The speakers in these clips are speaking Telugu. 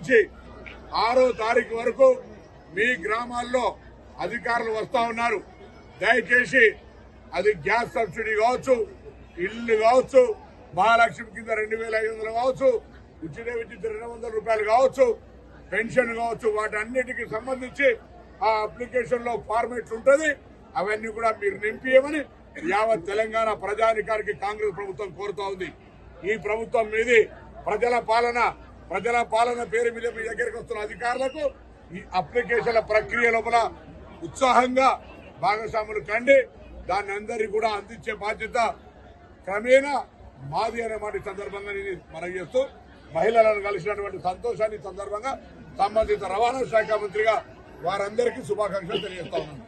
నుంచి 6వ తారీఖు వరకు మీ గ్రామాల్లో అధికారులు వస్తా ఉన్నారు. దయచేసి అది గ్యాస్ సబ్సిడీ కావచ్చు, ఇల్లు కావచ్చు, మహాలక్ష్మి కింద 2500 కావచ్చు, ఉచిత విద్యుత్ 200 రూపాయలు కావచ్చు, పెన్షన్ కావచ్చు, వాటన్నిటికి సంబంధించి ఆ అప్లికేషన్ లో ఫార్మేట్ ఉంటుంది. అవన్నీ కూడా మీరు నింపియమని యావత్ తెలంగాణ ప్రజానికానికి కాంగ్రెస్ ప్రభుత్వం కోరుతా ఉంది. ఈ ప్రభుత్వం మీది ప్రజల పాలన పేరు మీద మీ దగ్గరికి వస్తున్న అధికారులకు ఈ అప్లికేషన్ల ప్రక్రియ లోపల ఉత్సాహంగా భాగస్వాములు కండి. దాన్ని అందరికీ కూడా అందించే బాధ్యత క్రమేణా మాది అనే మాట సందర్భంగా నేను మనం చేస్తూ మహిళలను కలిసినటువంటి సంతోషాన్ని సందర్భంగా సంబంధిత రవాణా శాఖ మంత్రిగా వారందరికీ శుభాకాంక్షలు తెలియజేస్తా ఉన్నాను.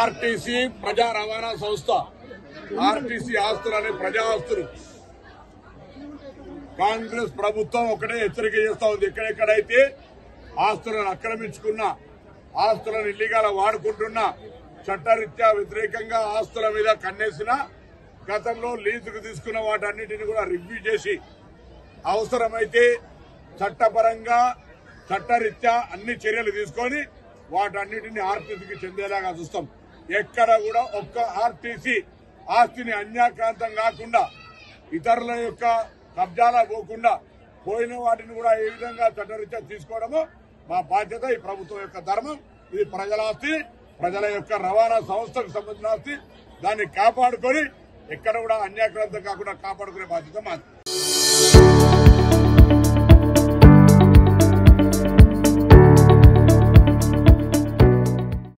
ఆర్టీసీ ప్రజా రవాణా సంస్థ, ఆర్టీసీ ఆస్తులు అనే ప్రజా ఆస్తులు కాంగ్రెస్ ప్రభుత్వం ఒకటే హెచ్చరిక చేస్తా ఉంది. ఎక్కడెక్కడైతే ఆస్తులను ఆక్రమించుకున్న, ఆస్తులను ఇల్లీగల్ వాడుకుంటున్న, చట్టరీత్యా వ్యతిరేకంగా ఆస్తుల మీద కన్నేసిన, గతంలో లీజుకు తీసుకున్న వాటన్నిటిని కూడా రివ్యూ చేసి అవసరమైతే చట్టపరంగా చట్టరీత్యా అన్ని చర్యలు తీసుకొని వాటన్నిటిని ఆర్టీసీకి చెందేలాగా చూస్తాం. ఎక్కడ కూడా ఒక్క ఆర్టీసీ ఆస్తిని అన్యాక్రాంతం కాకుండా, ఇతరుల యొక్క కబ్జాలా పోకుండా, పోయిన వాటిని కూడా ఏ విధంగా చట్టరీత్యా తీసుకోవడమో మా బాధ్యత. ఈ ప్రభుత్వం యొక్క ధర్మం. ఇది ప్రజల ఆస్తి, ప్రజల యొక్క రవాణా సంస్థకు సంబంధించిన ఆస్తి. దాన్ని కాపాడుకొని ఎక్కడ కూడా అన్యాక్రాంతం కాకుండా కాపాడుకునే బాధ్యత మాది.